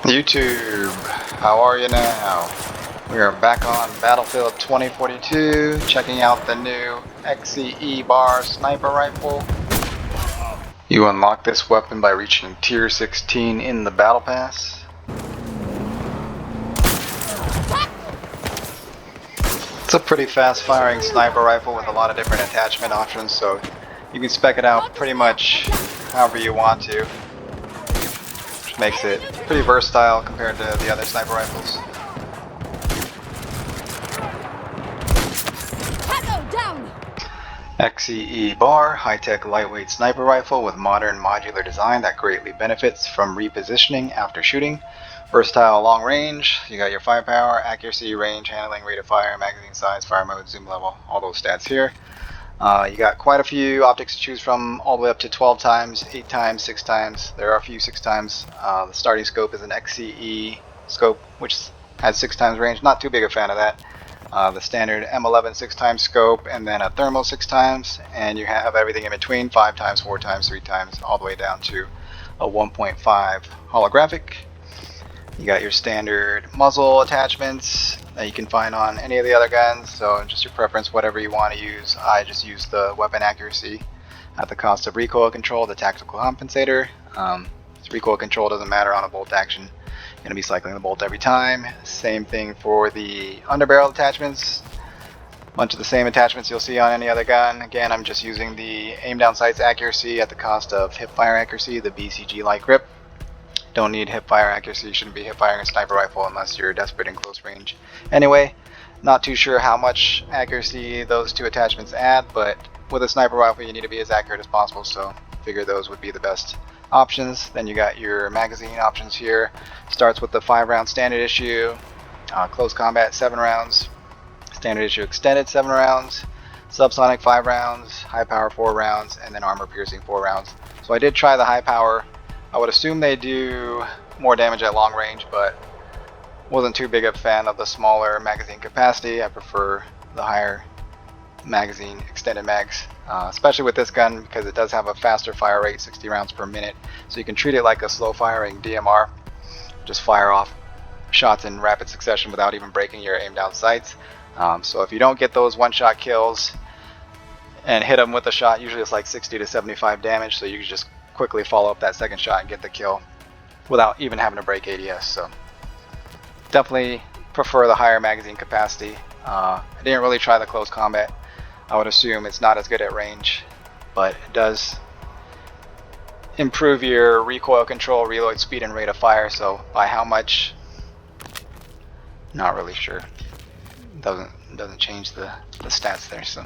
YouTube, how are you now? We are back on Battlefield 2042, checking out the new XCE bar sniper rifle. You unlock this weapon by reaching tier 16 in the battle pass. It's a pretty fast firing sniper rifle with a lot of different attachment options, so you can spec it out pretty much however you want to. Makes it pretty versatile compared to the other sniper rifles. XCE bar, high-tech lightweight sniper rifle with modern modular design that greatly benefits from repositioning after shooting. Versatile long range, you got your firepower, accuracy, range, handling, rate of fire, magazine size, fire mode, zoom level, all those stats here. You got quite a few optics to choose from, all the way up to 12 times, 8 times, 6 times. There are a few 6 times. The starting scope is an XCE scope, which has 6 times range. Not too big a fan of that. The standard M11 6 times scope, and then a thermal 6 times, and you have everything in between, 5 times, 4 times, 3 times, all the way down to a 1.5 holographic. You got your standard muzzle attachments that you can find on any of the other guns, so just your preference, whatever you want to use. I just use the weapon accuracy at the cost of recoil control, the tactical compensator. Recoil control doesn't matter on a bolt action. You're going to be cycling the bolt every time. Same thing for the underbarrel attachments. Bunch of the same attachments you'll see on any other gun. Again, I'm just using the aim down sights accuracy at the cost of hip fire accuracy, the BCG light grip. Don't need hip fire accuracy, you shouldn't be hip firing a sniper rifle unless you're desperate in close range. Anyway, not too sure how much accuracy those two attachments add, but with a sniper rifle you need to be as accurate as possible, so figure those would be the best options. Then you got your magazine options here. Starts with the 5-round standard issue, close combat 7 rounds, standard issue extended 7 rounds, subsonic 5 rounds, high power 4 rounds, and then armor piercing 4 rounds. So I did try the high power. I would assume they do more damage at long range, but wasn't too big of a fan of the smaller magazine capacity. I prefer the higher magazine extended mags, especially with this gun because it does have a faster fire rate, 60 rounds per minute, so you can treat it like a slow firing DMR. Just fire off shots in rapid succession without even breaking your aim down sights. So if you don't get those one-shot kills and hit them with a shot, usually it's like 60 to 75 damage, so you can just quickly follow up that second shot and get the kill without even having to break ADS. So definitely prefer the higher magazine capacity. I didn't really try the close combat. I would assume it's not as good at range, but it does improve your recoil control, reload speed, and rate of fire. So by how much, not really sure. Doesn't change the stats there. So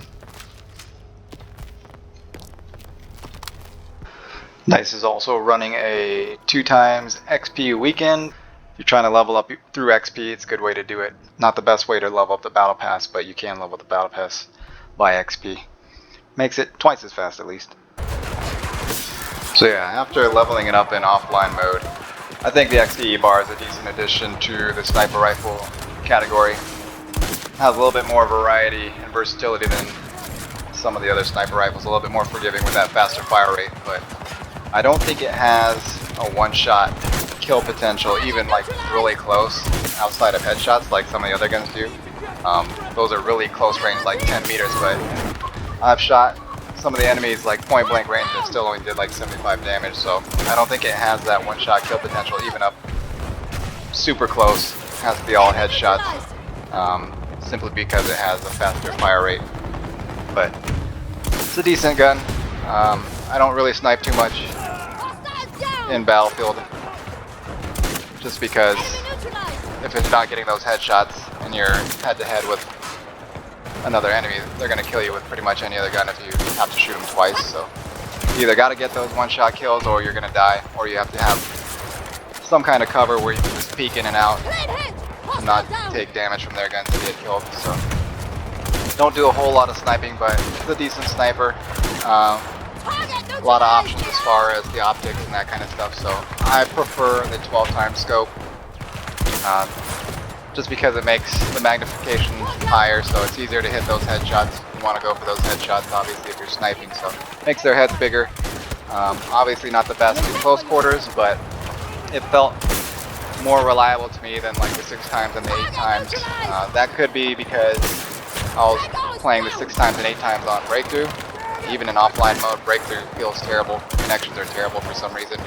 DICE is also running a 2 times XP weekend. If you're trying to level up through XP, it's a good way to do it. Not the best way to level up the battle pass, but you can level up the battle pass by XP. Makes it twice as fast at least. So yeah, after leveling it up in offline mode, I think the XCE bar is a decent addition to the sniper rifle category. Has a little bit more variety and versatility than some of the other sniper rifles, a little bit more forgiving with that faster fire rate, but I don't think it has a one-shot kill potential, even like really close outside of headshots like some of the other guns do. Those are really close range, like 10 meters, but I've shot some of the enemies like point blank range and still only did like 75 damage, so I don't think it has that one-shot kill potential even up super close. It has to be all headshots, simply because it has a faster fire rate. But it's a decent gun. I don't really snipe too much in Battlefield, just because if it's not getting those headshots and you're head-to-head with another enemy, they're going to kill you with pretty much any other gun if you have to shoot them twice. So you either got to get those one-shot kills or you're going to die, or you have to have some kind of cover where you can just peek in and out and not take damage from their guns to get killed. So don't do a whole lot of sniping, but it's a decent sniper. A lot of options as far as the optics and that kind of stuff, so I prefer the 12 times scope, just because it makes the magnification higher, so it's easier to hit those headshots. You want to go for those headshots, obviously, if you're sniping, so it makes their heads bigger. Obviously not the best in close quarters, but it felt more reliable to me than like the 6 times and the 8 times. That could be because I was playing the 6 times and 8 times on breakthrough. Even in offline mode, breakthrough feels terrible. Connections are terrible for some reason.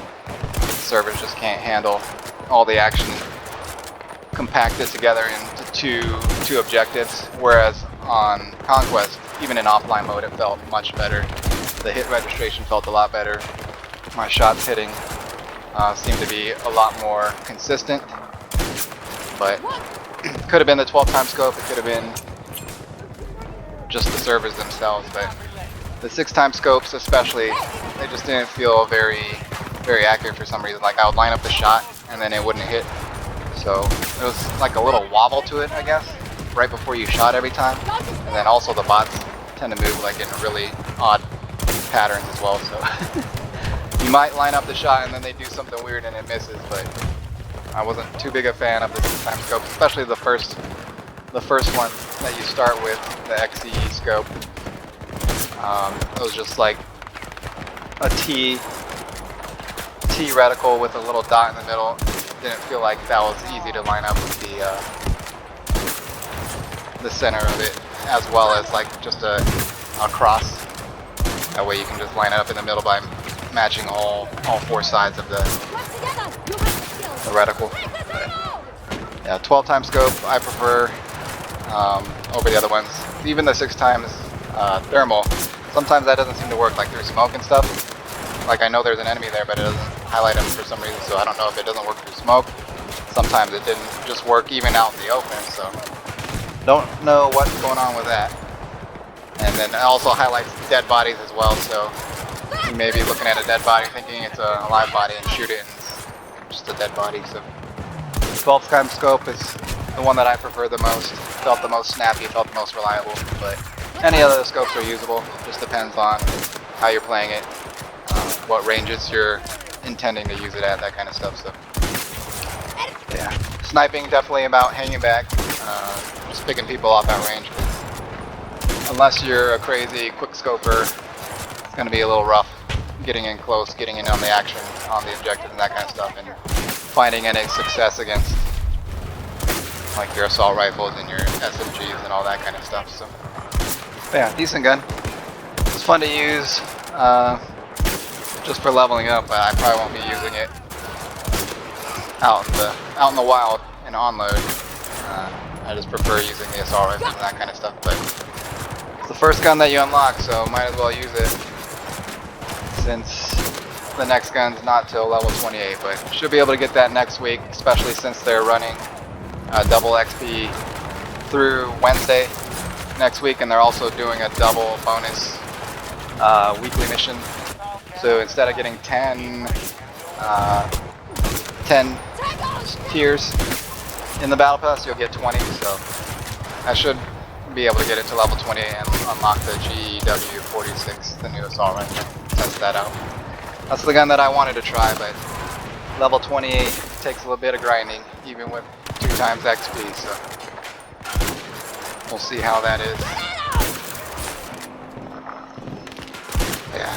Servers just can't handle all the action compacted together into two objectives. Whereas on Conquest, even in offline mode, it felt much better. The hit registration felt a lot better. My shots hitting seemed to be a lot more consistent. But could have been the 12 time scope. It could have been just the servers themselves. But the 6 time scopes especially, they just didn't feel very accurate for some reason. Like I would line up the shot and then it wouldn't hit. So it was like a little wobble to it, I guess, right before you shot every time. And then also the bots tend to move like in really odd patterns as well. So you might line up the shot and then they do something weird and it misses. But I wasn't too big a fan of the 6 time scope, especially the first one that you start with, the XCE scope. It was just like a T reticle with a little dot in the middle. Didn't feel like that was easy to line up with the center of it, as well as like just a cross. That way you can just line it up in the middle by matching all 4 sides of the reticle. But yeah, 12 time scope I prefer over the other ones. Even the 6 times thermal. Sometimes that doesn't seem to work, like through smoke and stuff. Like I know there's an enemy there, but it doesn't highlight him for some reason, so I don't know if it doesn't work through smoke. Sometimes it didn't just work even out in the open, so don't know what's going on with that. And then it also highlights dead bodies as well, so you may be looking at a dead body thinking it's a live body and shoot it and it's just a dead body. So 12 time scope is the one that I prefer the most. Felt the most snappy, felt the most reliable, but any other scopes are usable. Just depends on how you're playing it, what ranges you're intending to use it at, that kind of stuff. So yeah, sniping definitely about hanging back, just picking people off at range. Unless you're a crazy quick scoper, it's going to be a little rough getting in close, getting in on the action, on the objectives and that kind of stuff, and finding any success against like your assault rifles and your SMGs and all that kind of stuff. So yeah, decent gun. It's fun to use just for leveling up, but I probably won't be using it out in the wild and on load. I just prefer using the assault rifles and that kind of stuff. But it's the first gun that you unlock, so might as well use it, since the next gun's not till level 28. But should be able to get that next week, especially since they're running double XP through Wednesday next week, and they're also doing a double bonus weekly mission. So instead of getting 10 tiers in the battle pass, you'll get 20. So I should be able to get it to level 20 and unlock the GW46, the new assault rifle. Test that out. That's the gun that I wanted to try, but level 28 takes a little bit of grinding, even with 2 times XP. So we'll see how that is. Yeah,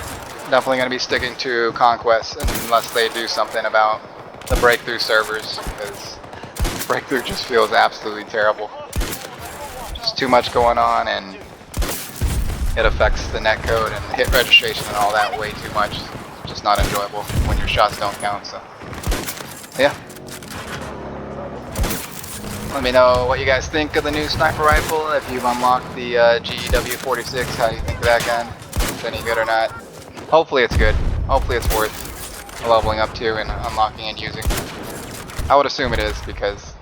definitely going to be sticking to Conquest unless they do something about the breakthrough servers, because breakthrough just feels absolutely terrible. Just too much going on, and it affects the netcode and hit registration and all that way too much. It's just not enjoyable when your shots don't count. So yeah. Let me know what you guys think of the new sniper rifle. If you've unlocked the GW46, how do you think of that gun? If it's any good or not. Hopefully it's good. Hopefully it's worth leveling up to and unlocking and using. I would assume it is, because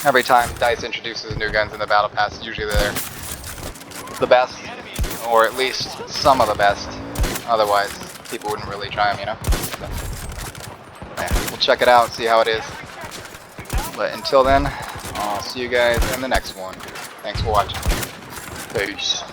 every time DICE introduces new guns in the battle pass, usually they're the best, or at least some of the best. Otherwise, people wouldn't really try them, you know? So, yeah, we'll check it out and see how it is. But until then, I'll see you guys in the next one. Thanks for watching. Peace.